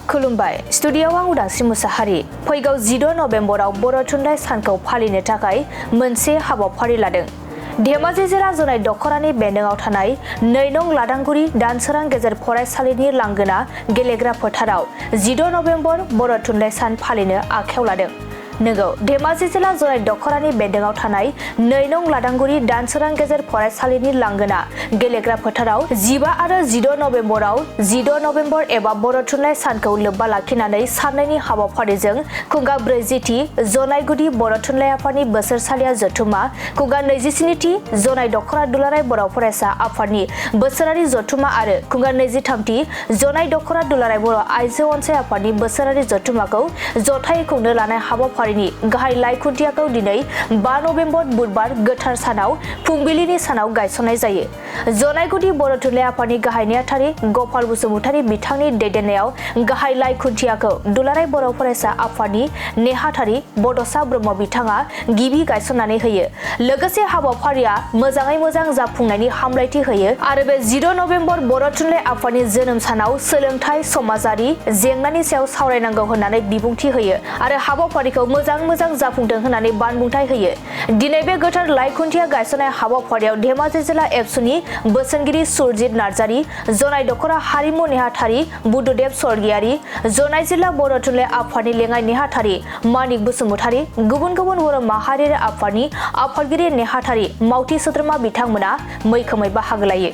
खुलुमबाय स्टुडिय'आव आं उदांस्रि मुसाहारि फैगौ 16 नबेम्बराव बर' थुनलाइ सानखौ फालिनो थाखाय मोनसे हाबाफारि लादों। धेमाजि जिल्ला जनाय दख'रानि बेन्दोंआव थानाय 2 नं लादांगुरि दानसोरां गेजेर फरायसालिनि लांगोना गेलेग्रा फोथाराव 16 नबेम्बर बर' थुनलाइ सान फालिनो आखायाव लादों। नोंगौ धेमाजि जिल्ला जनाय दख'रानि बेन्दोंआव थानाय 2 नं लादांगुरि दानसोरां गेजेर फरायसालिनि लांगोना गेलेग्रा फोथाराव 15 आरो 16 नबेम्बराव 16 नबेम्बर एबा बर' थुनलाइ सानखौ लोब्बा लाखिनानै साननैनि हाबाफारिजों खुंगा 40थि जनाय गुदि बर' थुनलाइ आफादनि बोसोरसालिया जथुमा, खुंगा 27थि जनाय दख'रा दुलाराय बर' फरायसा आफादनि बोसोरारि जथुमा आरो खुंगा 23थि जनाय दख'रा दुलाराय बर' आइजो अनसाय आफादनि बोसोरारि जथुमाखौ जथायै खुंनो लानाय हाबाफारिनि गाहाय लाइखुन्थियाखौ दिनै 5 नबेम्बर बुधबार गोथार सानाव फुंबिलिनि सानाव गायसननाय जायो। जनाय गुदि बर' थुनलाइ आफादनि गाहाय नेहाथारि गपाल बसुमतारी बिथांनि दैदेननायाव गाहाय लाइखुन्थियाखौ दुलाराय बर' फरायसा आफादनि नेहाथारि बड'सा ब्रह्म बिथाङा गिबि गायसननानै होयो। लोगोसे हाबाफारिया मोजाङै मोजां जाफुंनायनि हामलायथि होयो आरो बे 16 नबेम्बर बर' थुनलाइ आफादनि जोनोम सानाव सोलोंथाइ समाजारि जेंनानि सायाव सावरायनांगौ होननानै बिबुंथि होयो आरो हाबाफारिखौ मोजां जाफुंथों होननानै बानबुंथाइ होयो। दिनै बे गोथार लाइखुन्थिया गायसननाय हाबाफारियाव धेमाजि जिल्ला एबसुनि बोसोनगिरि सुरजित नार्जारि, जनाय दख'रा हारिमु नेहाथारि बुद्धदेब स्वर्गियारि, जनाय जिल्ला बर' थुनलाइ आफादनि लेङाइ नेहाथारि मानिक बसुमतारी, गुबुन बर' माहारियारि आफादनि आफादगिरि नेहाथारि मावथि सोद्रोमा बिथांमोना मैखोमै बाहागो लायो।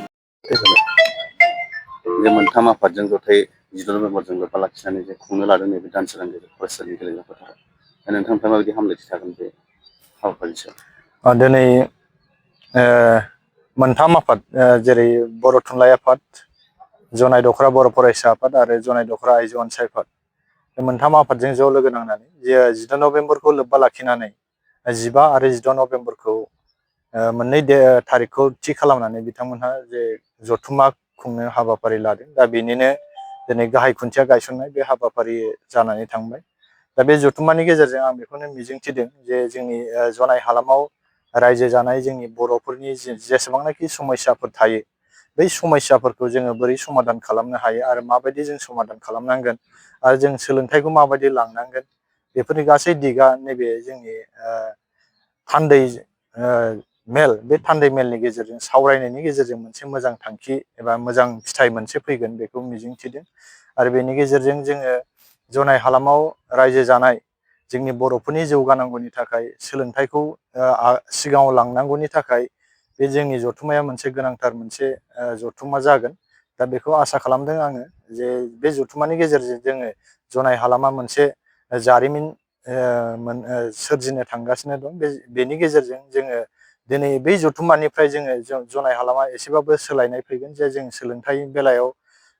जे मोनथाम आफादजों जथायै 16 नबेम्बरजों लोब्बा लाखिनानै जे खुंनो लादों नैबे दानसोरां गेजेर फरायसालि गेलेग्रा फोथाराव नोंथांनिफ्राय माबायदि हामलायथि थागोन बे हाबाफारिनि सायाव? दिनै मोनथाम आफाद जेरै बर' थुनलाइ आफाद, जनाय दख'रा बर' फरायसा आफाद आरो जनाय दख'रा आइजो अनसाय आफाद, बे मोनथाम आफादजों ज' लोगो नांनानै जे 16 नबेम्बरखौ लोब्बा लाखिनानै 15 आरो 16 नबेम्बरखौ मोननै थारिखखौ थि खालामनानै बिथांमोनहा जे जथुमा खुंनो हाबाफारि लादों। दा बेनिनो दिनै गाहाय खुन्थिया गायसननाय बे हाबाफारि जानानै थांबाय। दा बे जथुमानि गेजेरजों आं बेखौनो मिजिंथिदों जे जोंनि जनाय हालामाव रायजो जानाय जोंनि बर'फोरनि जेसेबांनाखि समस्याफोर थायो बै समस्याफोरखौ जोङो बोरै समाधान खालामनो हायो आरो माबायदि जों समाधान खालामनांगोन आरो जों सोलोंथाइखौ माबायदि लांनांगोन बेफोरनि गासै दिगा नैबे जोंनि थान्दै मेल, बे थान्दै मेलनि गेजेरजों सावरायनायनि गेजेरजों मोनसे मोजां थांखि एबा मोजां फिथाइ मोनसे फैगोन बेखौ मिजिंथिदों। आरो बेनि गेजेरजों जोङो जनाय हालामाव रायजो जानाय जोंनि बर'फोरनि जौगानांगौनि थाखाय सोलोंथाइखौ सिगाङाव लांनांगौनि थाखाय बे जोंनि जथुमाया मोनसे गोनांथार मोनसे जथुमा जागोन। दा बेखौ आसा खालामदों आङो जे बे जथुमानि गेजेरजों जोङो जनाय हालामा मोनसे जारिमिन सोरजिनो थांगासिनो दं। बेनि गेजेरजों जोङो दिनै बै जथुमानिफ्राय जोङो जनाय हालामा एसेबाबो सोलायनाय फैगोन जे जों सोलोंथाइ बेलायाव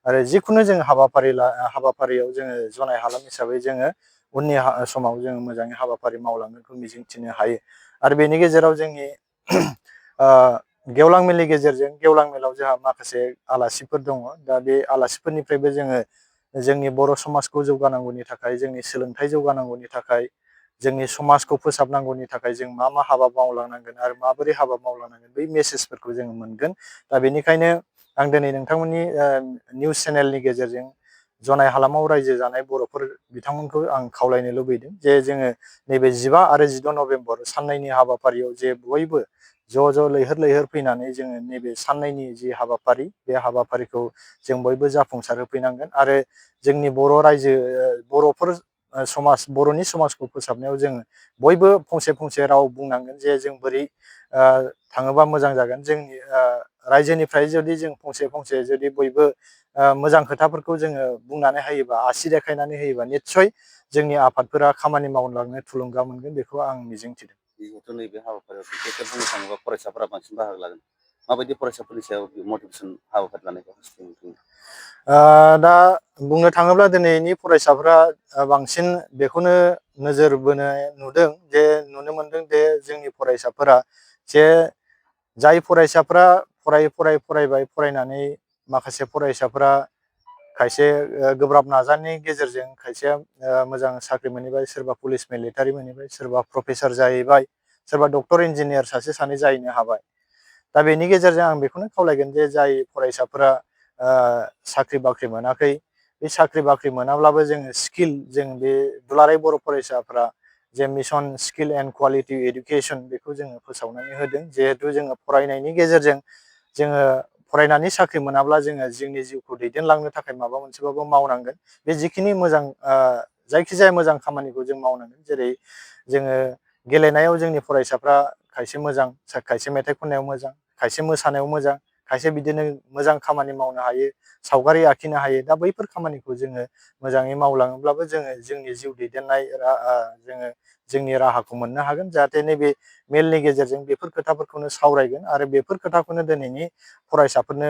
आरो जिखुनु जों हाबाफारियाव जोङो जनाय हालाम हिसाबै जोङो उननि समाव जोङो मोजाङै हाबाफारि मावलांगोनखौ मिजिंथिनो हायो। आरो बेनि गेजेराव जोंनि गेवलां मेलनि गेजेरजों गेवलां मेलाव जोंहा माखासे आलासिफोर दङ। दा बे आलासिफोरनिफ्रायबो जोङो जोंनि बर' समाजखौ जौगानांगौनि थाखाय, जोंनि सोलोंथाइ जौगानांगौनि थाखाय, जोंनि समाजखौ फोसाबनांगौनि थाखाय जों मा हाबा मावलांनांगोन आरो माबोरै हाबा मावलांनांगोन बै मेसेजफोरखौ जोङो मोनगोन। दा बेनिखायनो आं दिनै नोंथांमोननि निउस चेनेलनि गेजेरजों जनाय हालामाव रायजो जानाय बर'फोर बिथांमोनखौ आं खावलायनो लुबैदों जे जोङो नैबे 15 आरो 16 नबेम्बर साननैनि हाबाफारियाव जे बयबो ज' लैहोर फैनानै जोङो नैबे साननैनि जि हाबाफारि बे हाबाफारिखौ जों बयबो जाफुंसार होफैनांगोन आरो जोंनि बर' रायजो बर'फोर समाज बर'नि समाजखौ फोसाबनायाव जोङो बयबो फंसे राव बुंनांगोन जे जों बोरै थाङोबा मोजां जागोन। जोंनि रायजोनिफ्राय जुदि जों फंसे जुदि बयबो मोजां खोथाफोरखौ जोङो बुंनानै होयोबा, आसि देखायनानै होयोबा निस्सय जोंनि आफादफोरा खामानि मावलांनो थुलुंगा मोनगोन बेखौ आं मिजिंथिदों। जिहेथु नैबे हाबाफारियाव बिखेखै बुंनो थाङोबा फरायसाफोरा बांसिन बाहागो लागोन, माबायदि फरायसाफोरनि सायाव मटिभेसन हाबाफारि लानायखौ हास्थायदों? दा बुंनो थाङोब्ला दिनैनि फरायसाफोरा बांसिन बेखौनो नोजोर बोनाय नुनो मोनदों जे जोंनि फरायसाफोरा जे जाय फरायसाफोरा फरायबाय, फरायनानै माखासे फरायसाफोरा खायसे गोब्राब नाजानायनि गेजेरजों खायसेया मोजां साख्रि मोनहैबाय, सोरबा पुलिस मिलिटारि मोनहैबाय, सोरबा प्रफेसार जाहैबाय, सोरबा डक्टर इन्जिनियार सासे सानै जाहैनो हाबाय। दा बेनि गेजेरजों आं बेखौनो खावलायगोन जे जाय फरायसाफोरा साख्रि बाख्रि मोनाखै बे साख्रि बाख्रि मोनाब्लाबो जोङो स्किल जों बे दुलाराय बर' फरायसाफ्रा जे mission skill and quality education बेखौ जोङो फोसावनानै होदों। जिहेथु जोङो फरायनायनि गेजेरजों जोङो फरायनानै साख्रि मोनाब्ला जोङो जोंनि जिउखौ दैदेनलांनो थाखाय माबा मोनसेबाबो मावनांगोन। बे जिखिनि मोजां जायखिजाया मोजां खामानिखौ जों मावनांगोन। जेरै जोङो गेलेनायाव जोंनि फरायसाफ्रा खायसे मोजां, खायसे मेथाइ खननायाव मोजां, खायसे मोसानायाव मोजां, खायसे बिदिनो मोजां खामानि मावनो हायो, सावगारि आखिनो हायो। दा बैफोर खामानिखौ जोङो मोजाङै मावलाङोब्लाबो जोङो जोंनि जिउ दैदेननाय जोङो जोंनि राहाखौ मोननो हागोन। जाहाथे नैबे मेलनि गेजेरजों बेफोर खोथाफोरखौनो सावरायगोन आरो बेफोर खोथाखौनो दिनैनि फरायसाफोरनो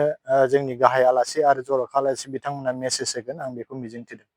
जोंनि गाहाय आलासि आरो जर'खा आलासि बिथांमोना मेसेज होगोन, आं बेखौ मिजिंथिदों।